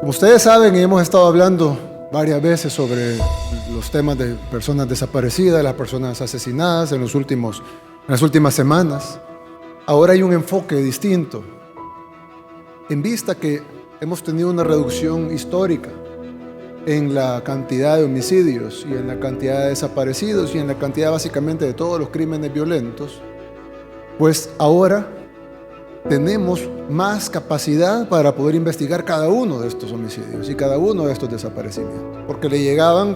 Como ustedes saben, hemos estado hablando varias veces sobre los temas de personas desaparecidas, las personas asesinadas en las últimas semanas. Ahora hay un enfoque distinto, en vista que hemos tenido una reducción histórica en la cantidad de homicidios y en la cantidad de desaparecidos y en la cantidad básicamente de todos los crímenes violentos. Pues ahora tenemos más capacidad para poder investigar cada uno de estos homicidios y cada uno de estos desaparecimientos, porque le llegaban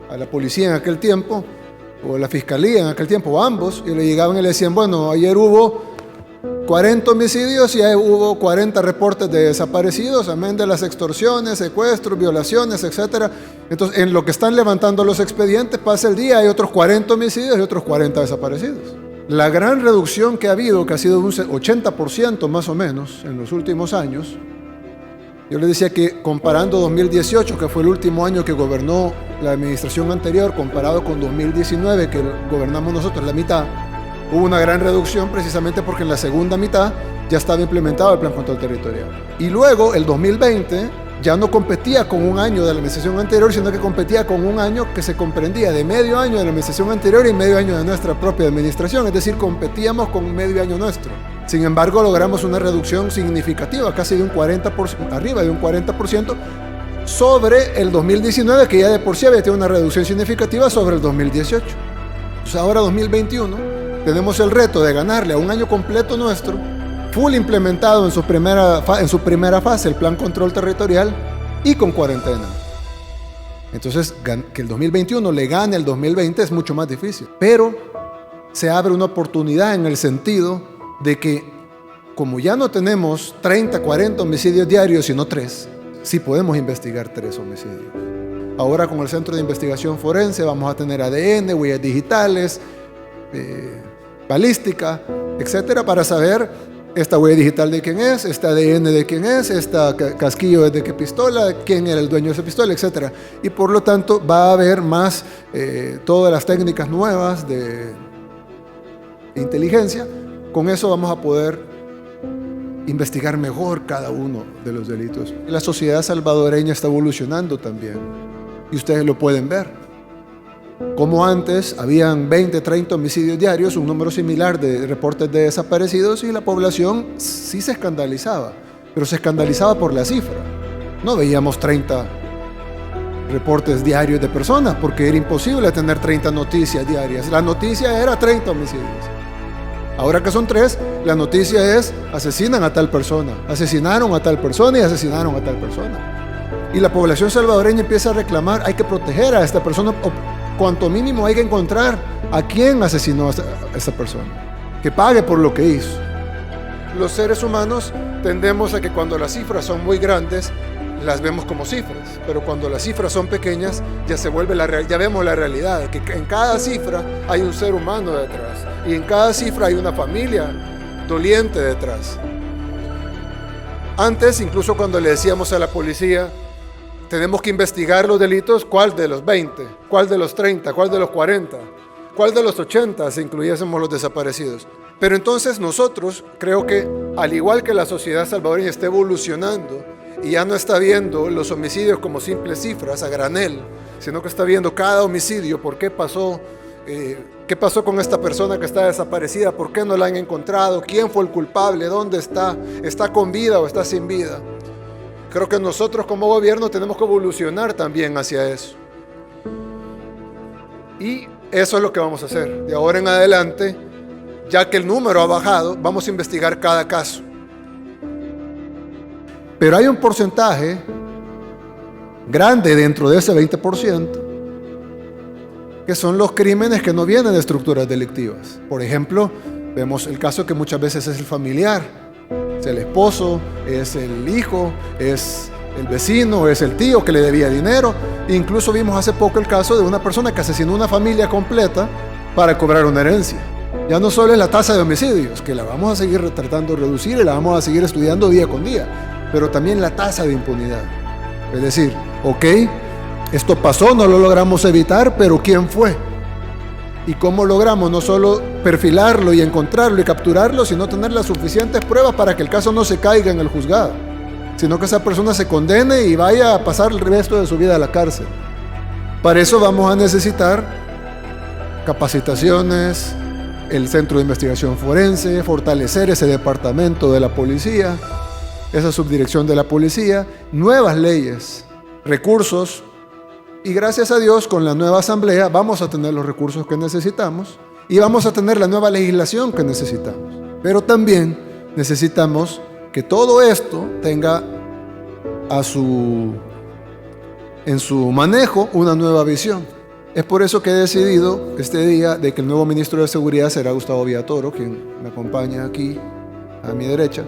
a la policía en aquel tiempo o a la fiscalía en aquel tiempo, o ambos, y le llegaban y le decían: bueno, ayer hubo 40 homicidios y hubo 40 reportes de desaparecidos, amén de las extorsiones, secuestros, violaciones, etc. Entonces, en lo que están levantando los expedientes, pasa el día, hay otros 40 homicidios y otros 40 desaparecidos. La gran reducción que ha habido, que ha sido un 80% más o menos en los últimos años, yo les decía que comparando 2018, que fue el último año que gobernó la administración anterior, comparado con 2019, que gobernamos nosotros la mitad, hubo una gran reducción precisamente porque en la segunda mitad ya estaba implementado el Plan Control Territorial. Y luego, el 2020, ya no competía con un año de la administración anterior, sino que competía con un año que se comprendía de medio año de la administración anterior y medio año de nuestra propia administración, es decir, competíamos con medio año nuestro. Sin embargo, logramos una reducción significativa, casi de un 40%, arriba de un 40%, sobre el 2019, que ya de por sí había tenido una reducción significativa sobre el 2018. Entonces ahora 2021, tenemos el reto de ganarle a un año completo nuestro, full implementado en su primera fase, el Plan Control Territorial, y con cuarentena. Entonces, que el 2021 le gane al 2020 es mucho más difícil. Pero se abre una oportunidad en el sentido de que, como ya no tenemos 30, 40 homicidios diarios, sino 3, sí podemos investigar 3 homicidios. Ahora con el Centro de Investigación Forense vamos a tener ADN, huellas digitales, balística, etcétera, para saber esta huella digital de quién es, este ADN de quién es, este casquillo es de qué pistola, quién era el dueño de esa pistola, etcétera. Y por lo tanto va a haber más todas las técnicas nuevas de inteligencia. Con eso vamos a poder investigar mejor cada uno de los delitos. La sociedad salvadoreña está evolucionando también y ustedes lo pueden ver. Como antes habían 20, 30 homicidios diarios, un número similar de reportes de desaparecidos, y la población sí se escandalizaba, pero se escandalizaba por la cifra. No veíamos 30 reportes diarios de personas porque era imposible tener 30 noticias diarias. La noticia era 30 homicidios. Ahora que son 3, la noticia es: asesinan a tal persona, asesinaron a tal persona y asesinaron a tal persona. Y la población salvadoreña empieza a reclamar: hay que proteger a esta persona, o cuanto mínimo hay que encontrar a quién asesinó a esta persona, que pague por lo que hizo. Los seres humanos tendemos a que cuando las cifras son muy grandes las vemos como cifras, pero cuando las cifras son pequeñas ya vemos la realidad, que en cada cifra hay un ser humano detrás y en cada cifra hay una familia doliente detrás. Antes, incluso cuando le decíamos a la policía: tenemos que investigar los delitos, ¿cuál de los 20? ¿Cuál de los 30? ¿Cuál de los 40? ¿Cuál de los 80? Si incluyésemos los desaparecidos. Pero entonces nosotros, creo que al igual que la sociedad salvadoreña está evolucionando y ya no está viendo los homicidios como simples cifras a granel, sino que está viendo cada homicidio, por qué pasó, qué pasó con esta persona que está desaparecida, por qué no la han encontrado, quién fue el culpable, dónde está con vida o está sin vida. Creo que nosotros como gobierno tenemos que evolucionar también hacia eso. Y eso es lo que vamos a hacer. De ahora en adelante, ya que el número ha bajado, vamos a investigar cada caso. Pero hay un porcentaje grande dentro de ese 20% que son los crímenes que no vienen de estructuras delictivas. Por ejemplo, vemos el caso que muchas veces es el familiar. Es el esposo, es el hijo, es el vecino, es el tío que le debía dinero. Incluso vimos hace poco el caso de una persona que asesinó una familia completa para cobrar una herencia. Ya no solo es la tasa de homicidios, que la vamos a seguir tratando de reducir y la vamos a seguir estudiando día con día, pero también la tasa de impunidad. Es decir, ok, esto pasó, no lo logramos evitar, pero ¿quién fue? ¿Y cómo logramos no solo perfilarlo y encontrarlo y capturarlo, sino tener las suficientes pruebas para que el caso no se caiga en el juzgado? sino que esa persona se condene y vaya a pasar el resto de su vida a la cárcel. Para eso vamos a necesitar capacitaciones, el Centro de Investigación Forense, fortalecer ese departamento de la policía, esa subdirección de la policía, nuevas leyes, recursos, y gracias a Dios con la nueva asamblea vamos a tener los recursos que necesitamos y vamos a tener la nueva legislación que necesitamos. Pero también necesitamos que todo esto tenga en su manejo una nueva visión. Es por eso que he decidido este día de que el nuevo ministro de Seguridad será Gustavo Villatoro, quien me acompaña aquí a mi derecha.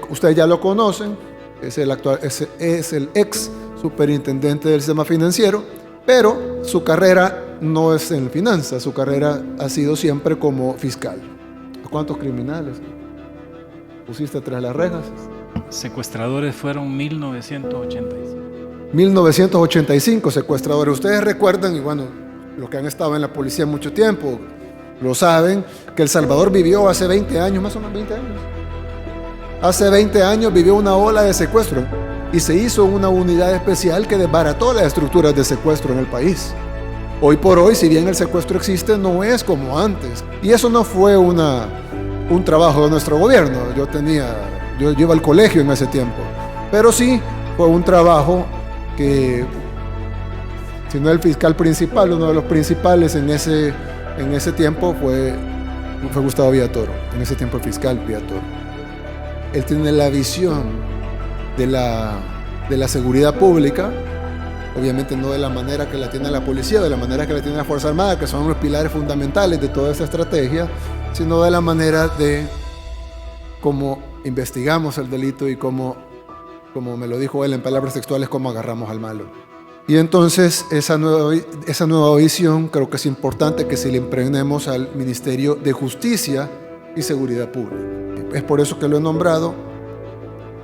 Ustedes ya lo conocen, es el ex superintendente del sistema financiero, pero su carrera no es en finanzas, su carrera ha sido siempre como fiscal. ¿A cuántos criminales pusiste tras las rejas? Secuestradores fueron 1985. 1985 secuestradores. Ustedes recuerdan, y bueno, los que han estado en la policía mucho tiempo lo saben, que El Salvador vivió hace 20 años, más o menos 20 años. Hace 20 años vivió una ola de secuestro y se hizo una unidad especial que desbarató las estructuras de secuestro en el país. Hoy por hoy, si bien el secuestro existe, no es como antes. Y eso no fue un trabajo de nuestro gobierno. Yo iba al colegio en ese tiempo. Pero sí fue un trabajo que, si no el fiscal principal, uno de los principales en ese tiempo fue Gustavo Villatoro. En ese tiempo el fiscal Villatoro. Él tiene la visión de la seguridad pública, obviamente no de la manera que la tiene la policía, de la manera que la tiene la Fuerza Armada, que son los pilares fundamentales de toda esta estrategia, sino de la manera de cómo investigamos el delito y como me lo dijo él en palabras textuales, cómo agarramos al malo. Y entonces esa nueva visión creo que es importante que se le impregnemos al Ministerio de Justicia y Seguridad Pública. Es por eso que lo he nombrado.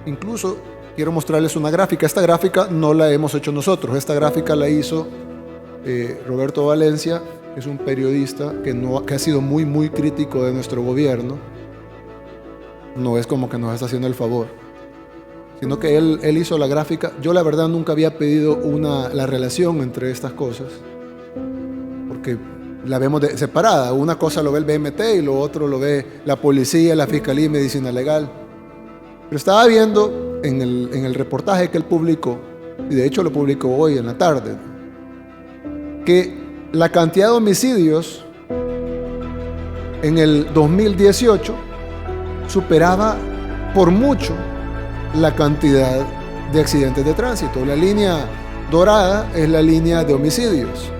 Incluso quiero mostrarles una gráfica. Esta gráfica no la hemos hecho nosotros. Esta gráfica la hizo Roberto Valencia, que es un periodista que ha sido muy, muy crítico de nuestro gobierno. No es como que nos está haciendo el favor, sino que él hizo la gráfica. Yo la verdad nunca había pedido la relación entre estas cosas, porque la vemos separada. Una cosa lo ve el BMT y lo otro lo ve la policía, la fiscalía y medicina legal. Pero estaba viendo en el reportaje que él publicó, y de hecho lo publicó hoy en la tarde, que la cantidad de homicidios en el 2018 superaba por mucho la cantidad de accidentes de tránsito. La línea dorada es la línea de homicidios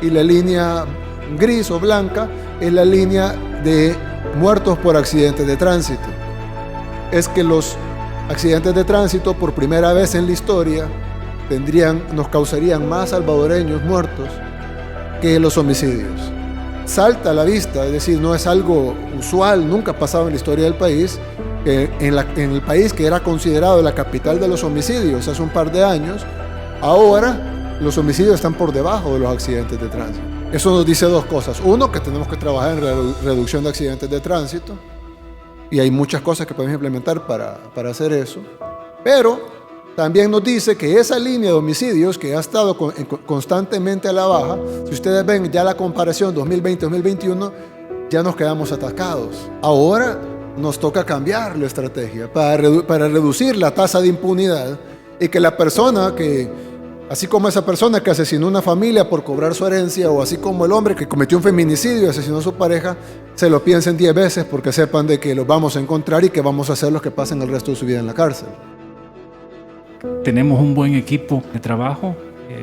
y la línea gris o blanca es la línea de muertos por accidentes de tránsito. Es que los accidentes de tránsito por primera vez en la historia nos causarían más salvadoreños muertos que los homicidios. Salta a la vista, es decir, no es algo usual, nunca ha pasado en la historia del país, que en el país que era considerado la capital de los homicidios hace un par de años, ahora los homicidios están por debajo de los accidentes de tránsito. Eso nos dice dos cosas. Uno, que tenemos que trabajar en reducción de accidentes de tránsito, y hay muchas cosas que podemos implementar para hacer eso, pero también nos dice que esa línea de homicidios que ha estado constantemente a la baja, si ustedes ven ya la comparación 2020-2021, ya nos quedamos atascados. Ahora nos toca cambiar la estrategia para reducir la tasa de impunidad y que la persona así como esa persona que asesinó una familia por cobrar su herencia, o así como el hombre que cometió un feminicidio y asesinó a su pareja, se lo piensen 10 veces porque sepan de que los vamos a encontrar y que vamos a hacer los que pasen el resto de su vida en la cárcel. Tenemos un buen equipo de trabajo.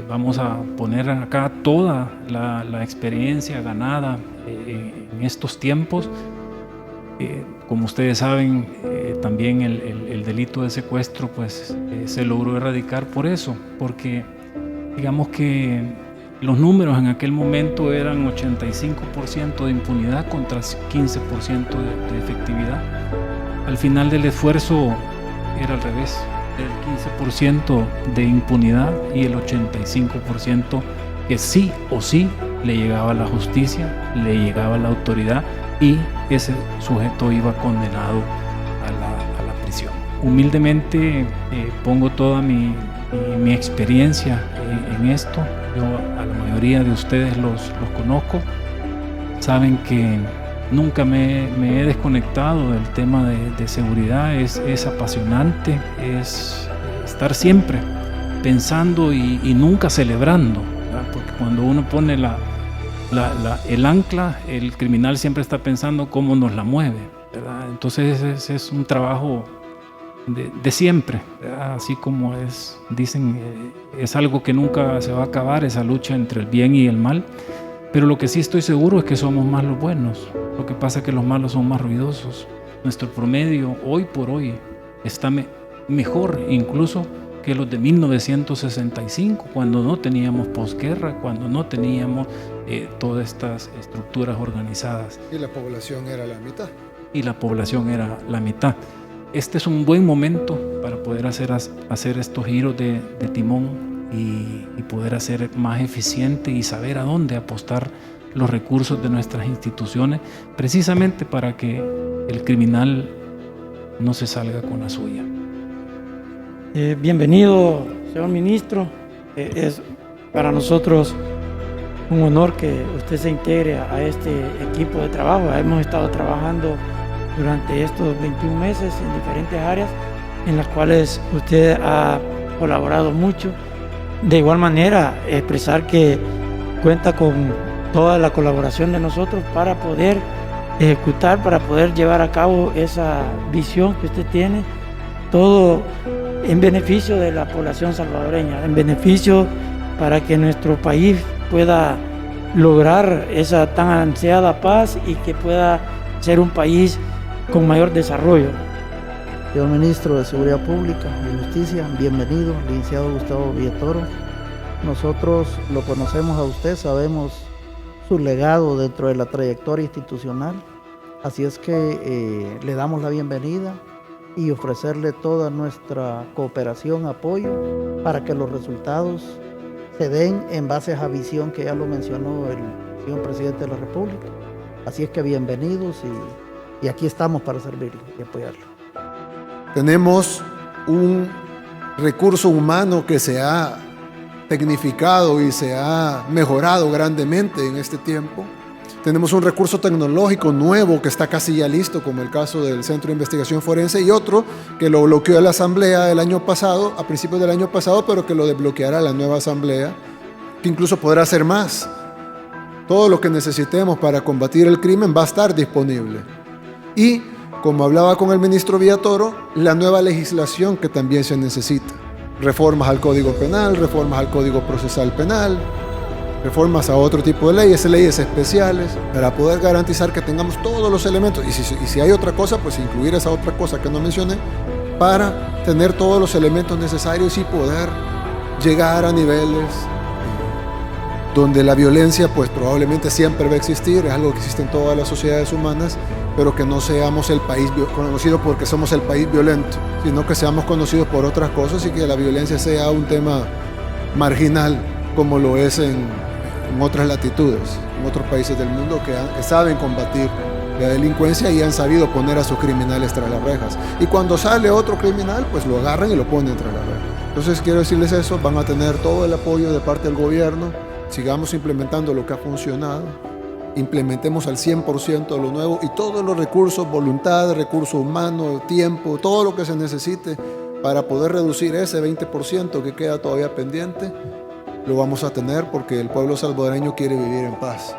Vamos a poner acá toda la experiencia ganada en estos tiempos. Como ustedes saben, también el delito de secuestro pues, se logró erradicar por eso, porque digamos que los números en aquel momento eran 85% de impunidad contra 15% de efectividad. Al final del esfuerzo era al revés, el 15% de impunidad y el 85% que sí o sí le llegaba a la justicia, le llegaba a la autoridad y ese sujeto iba condenado a la prisión. humildemente pongo toda mi experiencia en esto. Yo a la mayoría de ustedes los conozco, saben que nunca me he desconectado del tema de seguridad. Es apasionante, es estar siempre pensando y nunca celebrando, ¿verdad? Porque cuando uno pone el ancla, el criminal siempre está pensando cómo nos la mueve, ¿verdad? Entonces es un trabajo de siempre, ¿verdad? Así como dicen, es algo que nunca se va a acabar, esa lucha entre el bien y el mal. Pero lo que sí estoy seguro es que somos más los buenos. Lo que pasa es que los malos son más ruidosos. Nuestro promedio hoy por hoy está mejor incluso que los de 1965, cuando no teníamos posguerra, cuando no teníamos todas estas estructuras organizadas. Y la población era la mitad. Y la población era la mitad. Este es un buen momento para poder hacer estos giros de timón y poder hacer más eficiente y saber a dónde apostar los recursos de nuestras instituciones, precisamente para que el criminal no se salga con la suya. Bienvenido, señor ministro. Es para nosotros un honor que usted se integre a este equipo de trabajo. Hemos estado trabajando durante estos 21 meses en diferentes áreas en las cuales usted ha colaborado mucho. De igual manera, expresar que cuenta con toda la colaboración de nosotros para poder ejecutar, para poder llevar a cabo esa visión que usted tiene, todo en beneficio de la población salvadoreña, en beneficio para que nuestro país pueda lograr esa tan ansiada paz y que pueda ser un país con mayor desarrollo. Señor Ministro de Seguridad Pública y Justicia, bienvenido, licenciado Gustavo Villatoro. Nosotros lo conocemos a usted, sabemos su legado dentro de la trayectoria institucional, así es que le damos la bienvenida y ofrecerle toda nuestra cooperación, apoyo, para que los resultados se den en base a esa visión que ya lo mencionó el señor Presidente de la República. Así es que bienvenidos y aquí estamos para servirle y apoyarlo. Tenemos un recurso humano que se ha tecnificado y se ha mejorado grandemente en este tiempo. Tenemos un recurso tecnológico nuevo que está casi ya listo, como el caso del Centro de Investigación Forense, y otro que lo bloqueó la Asamblea el año pasado, a principios del año pasado, pero que lo desbloqueará la nueva Asamblea, que incluso podrá hacer más. Todo lo que necesitemos para combatir el crimen va a estar disponible. Y, como hablaba con el ministro Villatoro, la nueva legislación que también se necesita. Reformas al Código Penal, reformas al Código Procesal Penal, reformas a otro tipo de leyes especiales, para poder garantizar que tengamos todos los elementos. Y si hay otra cosa, pues incluir esa otra cosa que no mencioné, para tener todos los elementos necesarios y poder llegar a niveles donde la violencia pues probablemente siempre va a existir, es algo que existe en todas las sociedades humanas, pero que no seamos el país conocido porque somos el país violento, sino que seamos conocidos por otras cosas y que la violencia sea un tema marginal, como lo es en otras latitudes, en otros países del mundo que saben combatir la delincuencia y han sabido poner a sus criminales tras las rejas. Y cuando sale otro criminal, pues lo agarran y lo ponen tras las rejas. Entonces quiero decirles eso, van a tener todo el apoyo de parte del gobierno. Sigamos implementando lo que ha funcionado, implementemos al 100% lo nuevo y todos los recursos, voluntad, recursos humanos, tiempo, todo lo que se necesite para poder reducir ese 20% que queda todavía pendiente, lo vamos a tener porque el pueblo salvadoreño quiere vivir en paz.